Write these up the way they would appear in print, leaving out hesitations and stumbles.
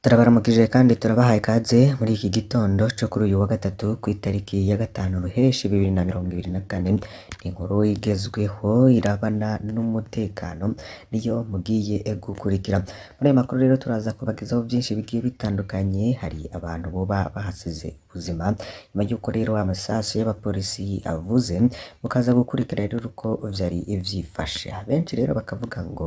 Turabaramukije kandi turabahaye ikaze muri iki gitondo co kuri uyu wa gatatu kw'itariki ya 5 ruheshi 2024. Ni inkuru igezweho irabana n'umutekano niyo mugiye gukurikira. Muri ayo makuru rero turaza kubagezaho vyinshi bigiye bitandukanye. Hari abantu boba bahasize ubuzima nyuma y'uko rero amasasu y'abapolisi avuze, mukaza gukurikira rero uko vyari vyifashe. Abenshi rero bakavuga ngo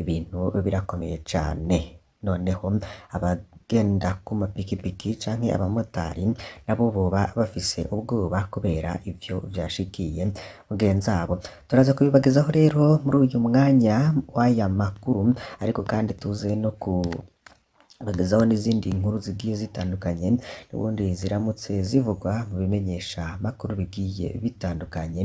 ibintu birakomeye cane. Noneho abagenda ku mapikipiki canke abamotari nabo boba bafise ubwoba kubera ivyo vyashikiye mugenzabo. Turaza kubibagezaho rero muri uyu mwanya w'aya makuru, ariko kandi tuze no kubagezaho n'izindi nkuru zigiye zitandukanye n'ubundi ziramutse zivugwa mu bimenyesha makuru bigiye bitandukanye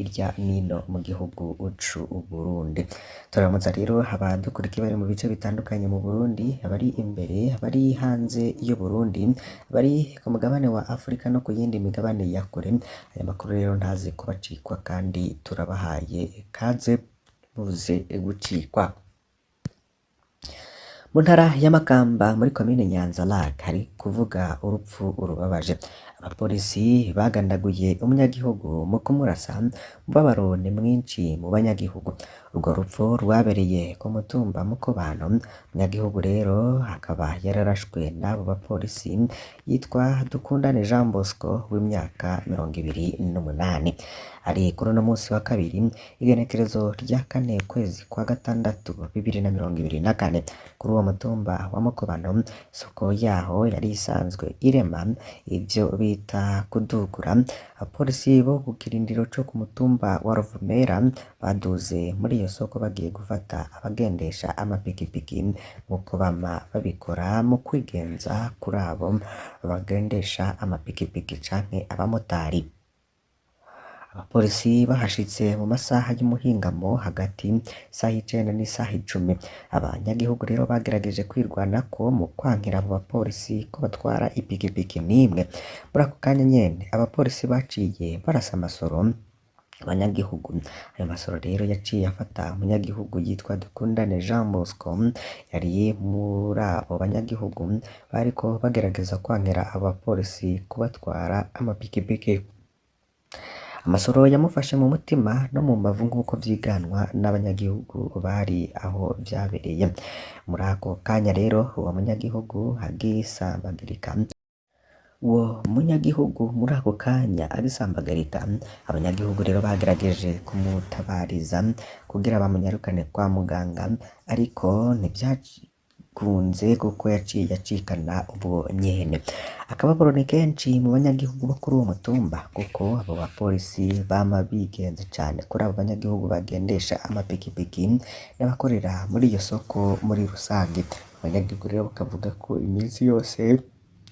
irya nino mu gihugu c'u Burundi. Turamutsa rero abadukurikiye bari mu bice bitandukanye mu Burundi, abari imbere, abari hanze y'u Burundi, abari ku mugabane wa Afrika no ku yindi migabane ya kure. Aya makuru rero ntaze kubacikwa kandi turabahaye ikaze muze gucikwa. Mu ntara ya Makamba muri komine Nyanza-Lac hari kuvuga urupfu urubabaje. Abapolisi bagandaguye umunyagihugu mu kumurasa, umubabaro ni mwinshi mu banyagihugu. Urwo rupfu rwabereye ku mutumba Mukobano. Umunyagihugu rero akaba yararashwe n'abo bapolisi, yitwa Dukundane Jean Bosco w'imyaka 28. Ari kuri uno munsi wa kabiri igenekerezo rya 4 kwezi kwa gatandatu 2024 kuri uwo mutumba wa Mukobano. Soko yaho yari isanzwe irema ivyo bita kudugura. Abapolisi bo ku kirindiro co ku mutumba wa Ruvumera baduze muri iyo soko bagiye gufata abagendesha amapikipiki, nkuko bama babikora mu kwigenza kuri abo bagendesha amapikipiki canke abamotari. Abapolisi bahashitse mu masaha y'umuhingamo hagati isaha 9 n'isaha 10. Abanyagihugu rero bagerageje kwirwanako mu kwankira abo bapolisi ko batwara ipikipiki n'imwe. Muri ako kanya nyene abapolisi baciye barasa amasoro abanyagihugu. Ayo masoro rero yaciye afata umunyagihugu yitwa Dukundane Jean Bosco, yari muri abo banyagihugu bariko bagerageza kwankira abapolisi kubatwara amapikipiki. Amasoro yamufashe mu mutima no mu mbavu nk'uko vyiganwa n'abanyagihugu bari aho vyabereye. Muri ako kanya rero uwo munyagihugu agisambagirika. Uwo munyagihugu muri ako kanya agisambagarika, abanyagihugu rero bagerageje kumutabariza kugira bamunyarukane kwa muganga, ariko ntivyakunze kuko yaciye acikana ubwo nyene. Akababaro ni kenshi mu banyagihugu bo kuri uwo mutumba kuko abo bapolisi bama bigenze cane kuri abo banyagihugu bagendesha amapikipiki n'abakorera muri iyo soko muri rusange. Abanyagihugu rero bakavuga ko iminsi yose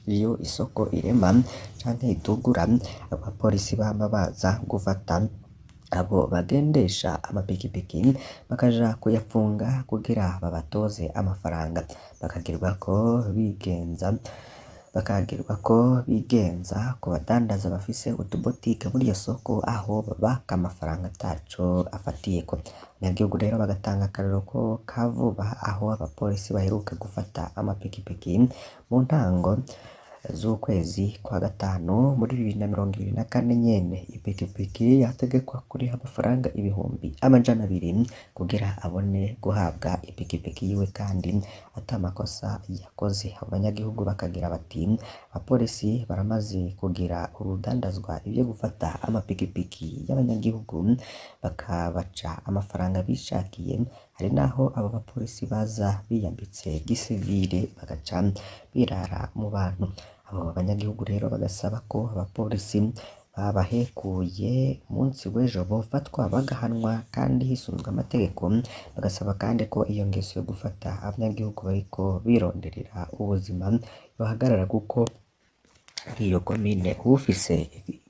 iyo isoko irema canke itugura, abapolisi bama baza gufata abo bagendesha amapikipiki bakaja kuyafunga kugira babatoze amafaranga. Bakagirwa ko bigenza ku badandaza bafise utubotike muri iyo soko, aho babaka amafaranga ataco afatiyeko. Abanyagihugu rero bagatanga akarero ko kavuba aho abapolisi baheruka gufata amapikipiki mu ntango z'ukwezi kwa gatanu muri 2024 nyene. Ipikipiki yategekwa kuriha amafaranga 200,000 kugira abone guhabwa ipikipiki yiwe kandi ata makosa yakoze. Abanyagihugu bakagira bati abapolisi baramaze kugira urudandazwa ivyo gufata amapikipiki y'abanyagihugu bakabaca amafaranga bishakiye. Hari naho abo bapolisi baza biyambitse gisivile bagaca birara mu bantu. Abo banyagihugu rero bagasaba ko abapolisi babahekuye umunsi w'ejo bofatwa bagahanwa kandi hisunzwe amategeko. Bagasaba kandi ko iyo ngeso yo gufata abanyagihugu bariko bironderera ubuzima yohagarara, kuko iyo komine ufise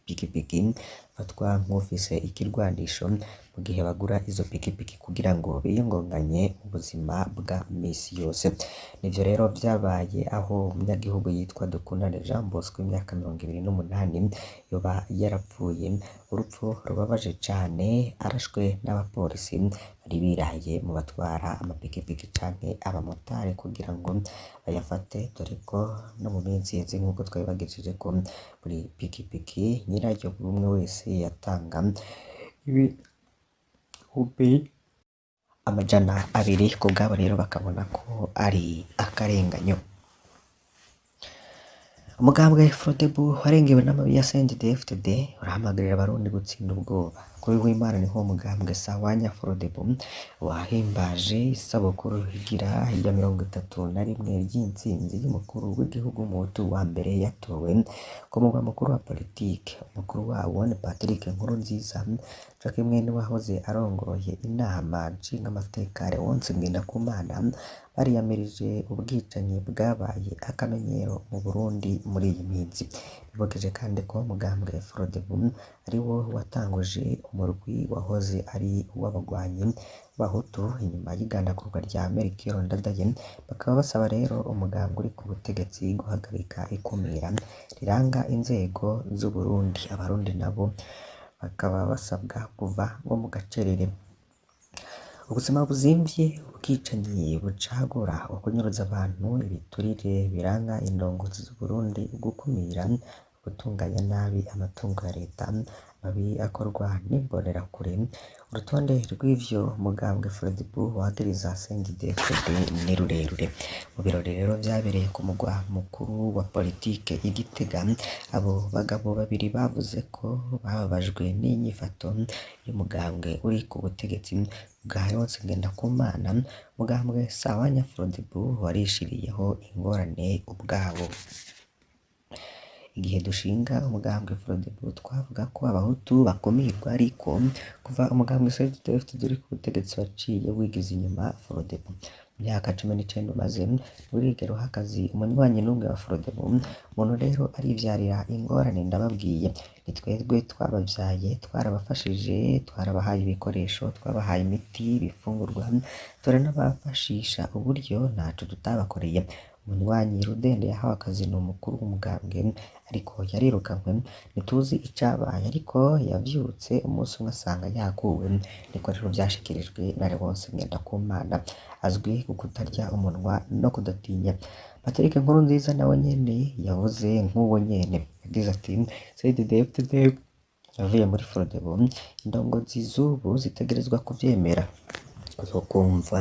ipikipiki afatwa nk'ufise ikirwanisho mu gihe bagura izo pikipiki kugira ngo biyungunganye ubuzima bwa misi yose. Nivyo rero vyabaye aho umunyagihugu yitwa Dukundane Jean Bosco w'imyaka 28 yoba yarapfuye urupfu rubabaje cane, arashwe n'abapolisi bari biraye mu batwara amapikipiki canke abamotari kugira ngo bayafate, dore ko no mu minsi iheze nk'uko twabibagejeje ko buri pikipiki nyirayo buri umwe wese yatanga ibihumbi 200 ku bwabo rero bakabona ko ari akarenganyo. Umugambwe Frodebu warengewe n'amabi ya CNDD-FDD urahamagarira abarundi gutsinda ubwoba. Kuri w'Imana niho umugambwe Sahwanya Frodebu wahimbaje isabukuru igira ya 31 ry'intsinzi y'umukuru w'igihugu Umuhutu wa mbere yatowe ku mugwa mukuru wa politike. Umukuru wawo ni Patrick Nkurunziza, co kimwe n'uwahoze arongoye inama nshingamateka Léonce Ngendakumana, bariyamirije ubwicanyi bwabaye akamenyero mu Burundi muri iyi minsi. Bibokeje kandi ko umugambwe Frodebu ari wo watanguje umurwi wahoze ari uw'abagwanyi b'Abahutu inyuma y'igandagurwa rya Melchior Ndadaye. Bakaba basaba rero umugambwe uri ku butegetsi guhagarika ikumira riranga inzego z'u Burundi. Abarundi nabo bakaba basabwa kuva ngo mu gacerere. Ubuzima buzimvye, ubwicanyi bucagura, ukunyuruza abantu, ibiturire biranga indongozi z'u Burundi, gukumira, gutunganya nabi amatungo ya leta, mabi akorwa n'imbonerakure. Urutonde rw'ivyo umugambwe Frodebu wagiriza CNDD-FDD ni rurerure. Mu birori rero vyabereye ku mugwa mukuru wa politike i Gitega, abo bagabo babiri bavuze ko bababajwe n'inyifato y'umugambwe uri ku butegetsi bwa Léonce Ngendakumana. Umugambwe Sahwanya Frodebu warishiriyeho ingorane ubwabo. Igihe dushinga umugambwe Frodebu twavuga ko Abahutu bakumirwa, ariko kuva umugambwe CNDD-FDD uri ku butegetsi waciye wigiza inyuma Frodebu. Mu myaka 19 umaze urigero hakazi umunywanyi n'umwe wa Frodebu. Umuntu rero arivyarira ingorane. Ndababwiye ni twebwe twabavyaye, twarabafashije, twarabahaye ibikoresho, twabahaye imiti, ibifungurwa, turanabafashisha uburyo ntaco tutabakoreye. Umunywanyi Rudende yahawe akazi ni umukuru w'umugambwe, ariko yarirukanwe ntituzi icabaye, ariko yavyutse umunsi umwe asanga yakuwe. Niko rero vyashikirijwe na Léonce Ngendakumana, azwi ku kutarya umunwa no kudatinya. Patrick Nkurunziza nawe nyene yavuze nk'uwo nyene, yagize ati CNDD-FDD yavuye muri Frodebu, indongozi z'ubu zitegerezwa kuvyemera. Uzokumva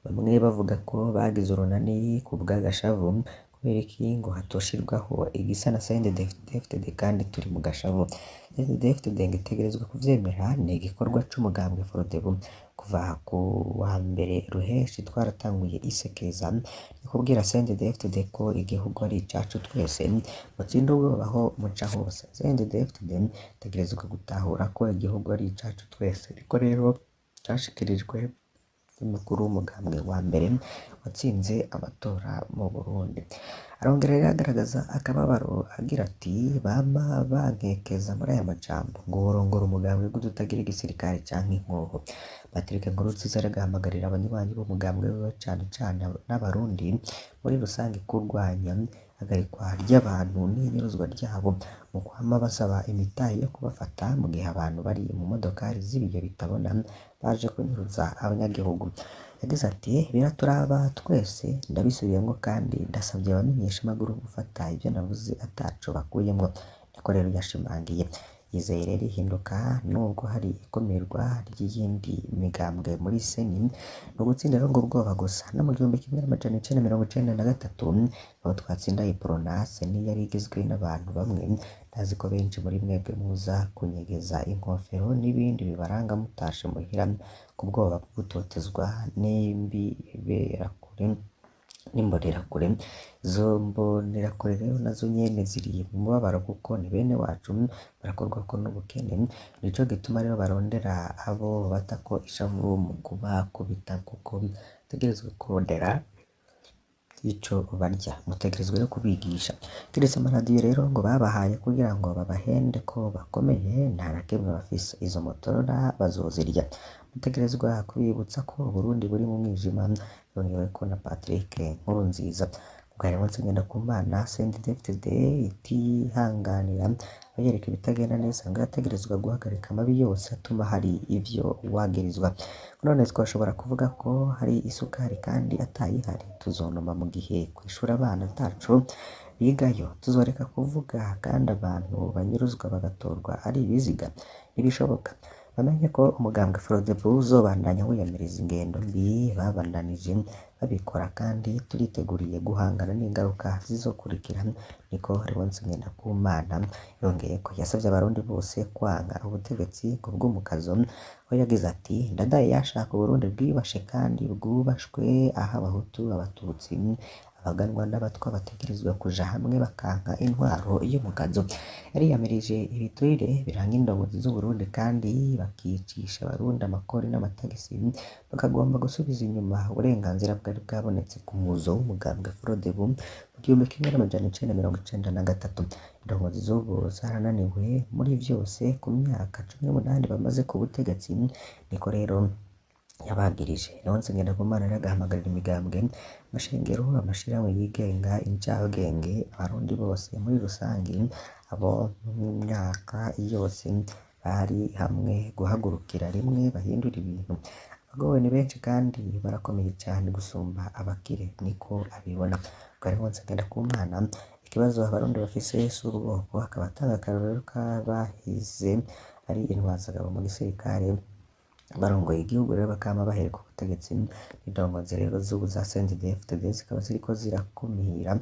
bamwe bavuga ko bagize urunani ku bw'agashavu, kubera iki ngo hatoshirwaho igisa na CNDD-FDD kandi turi mu gashavu. CNDD-FDD ngo itegerezwa kuvyemera, ni igikorwa c'umugambwe Frodebu. Kuva ku wa mbere Ruheshi twaratanguye isekeza ryo kubwira CNDD-FDD ko igihugu ari icacu twese, mutsinde ubwoba aho muca hose. CNDD-FDD itegerezwa gutahura ko igihugu ari icacu twese. Ariko rero cashikirijwe n'umukuru w'umugambwe wa mbere watsinze amatora mu Burundi. Arongera rero agaragaza akababaro agira ati bama bankekeza muri aya majambo ngo worongora umugambwe gute utagira igisirikare canke inkoho. Patrick Nkurunziza aragahamagarira abanywanyi b'umugambwe wiwe cane cane n'abarundi muri rusange kurwanya hagarikwa ry'abantu n'inyuruzwa ryabo, mu kwama basaba imitahe yo kubafata mu gihe abantu bari mu modokari z'ibiyo bitabona baje kunyuruza abanyagihugu. Yagize ati biraturaba twese, ndabisubiyemwo kandi ndasabye abamenyeshamakuru gufata ivyo navuze ataco bakuyemwo. Niko rero yashimangiye. Yizeye rero ihinduka nubwo hari ikumirwa ry'iyindi migambwe muri seni, no gutsinda rero ngo ubwoba gusa. No mu 1993 aho twatsinda Iprona, seni yari igizwe n'abantu bamwe, ndazi ko benshi muri mwebwe muza kunyegeza inkofero n'ibindi bibaranga mutashe muhira ku bwoba bwo gutotezwa n'imbonerakure. Izo mbonerakure rero nazo nyene ziri mu mubabaro kuko ni bene wacu, barakorwako n'ubukene. Nico gituma rero barondera abo batako ishavu mu kubakubita, kuko bategerezwa kurondera ico barya mutegerezwa rero kubigisha kiretse amaradiyo rero ngo babahaye kugira ngo babahende ko bakomeye nta na kimwe bafise izo motorora bazozirya mutegerezwa kubibutsa ko Burundi buri mu mwijima yongeweko na Patrick Nkurunziza ubwari munsi Ngendakumana CNDD-FDD itihanganira abayereka ibitagenda neza ngo yategerezwa guhagarika amabi yose atuma hari ivyo wagirizwa none twashobora kuvuga ko hari isukari kandi atayihari tuzonoma mu gihe kwishura abana tacu bigayo tuzoreka kuvuga kandi abantu banyuruzwa bagatorwa ari ibiziga ntibishoboka bamenye ko umugambwe Frodebu uzobandanya wiyamiriza ingendo mbi babandanije babikora kandi turiteguriye guhangana n'ingaruka zizokurikira niko Leonce Ngendakumana yongeye ko yasavye abarundi bose kwanga ubutegetsi bw'umukazo aho yagize ati ndadaye yashaka Uburundi bwibashe kandi bwubashwe aho abahutu abatutsi abaganwa n'abatwa bategerezwa kuja hamwe bakanka intwaro y'umukazo yariyamirije ibiturire biranga indongozi z'Uburundi kandi bakicisha abarundi amakori n'amatagisi bakagomba gusubiza inyuma uburenganzira bwari bwabonetse ku muzo w'umugambwe Frodebu mu 1993 indongozi z'ubu zarananiwe muri vyose ku myaka 18 bamaze ku butegetsi niko rero yabagirije Leonce Ngendakumana agahamagarira imigambwe amashengero amashirahamwe yigenga incabwenge abarundi bose muri rusangi abo mu myaka yose bari hamwe guhagurukira rimwe bahindura ibintu abagowe ni benshi kandi barakomeye cyane gusumba abakire niko abibona ubwo Leonce Ngendakumana ikibazo abarundi bafise s'ubwoko akaba atanga akarorero k'abahize ari intwazagabo mu gisirikare barongoye igihugu rero bakama bahereka ubutegetsi indongozi rero z'ubu za CNDD-FDD zikaba ziriko zirakumira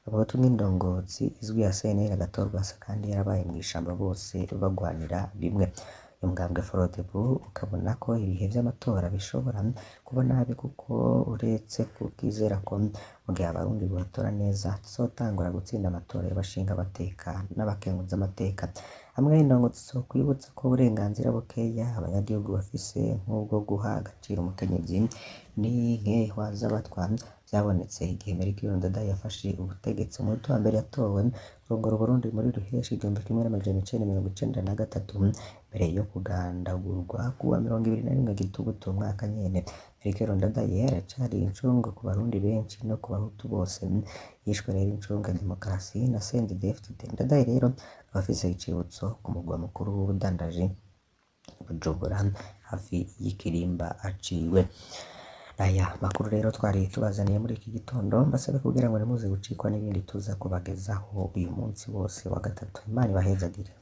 abahutu n'indongozi izwi ya CNL agatorwa kandi yarabaye mw'ishamba bose bagwanira bimwe umugambwe Frodebu ukabona ko ibihe vy'amatora bishobora kuba nabi kuko uretse kukizera ko mu gihe abarundi batora neza tuzotangura gutsinda amatora y'abashinga amateka n'abakenguza amateka hamwe n'indongozi zo kwibutsa ko uburenganzira bukeya abanyagihugu bafise nk'ubwo guha agaciro umukenyezi n'inkehwa z'abatwa byabonetse igihe Melchior Ndadaye yafashe ubutegetsi umunsi wa mbere yatowe kurongora Uburundi muri Ruheshi 1993 mbere yo kugandagurwa kuwa 21 Gitugutu umwaka nyene Melchior Ndadaye yaracari incungu ku barundi benshi no ku bahutu bose yishwe rero incungu demokarasi na CNDD-FDD Ndadaye rero abafise icibutso ku mugwa mukuru w'ubudandaji Bujumbura hafi y'ikirimba aciwe aya makuru rero twari tubazaniye muri iki gitondo mbasabe kugira ngo nimuze gucikwa n'ibindi tuza kubagezaho uyu munsi wose wa gatatu Imana ibahezagire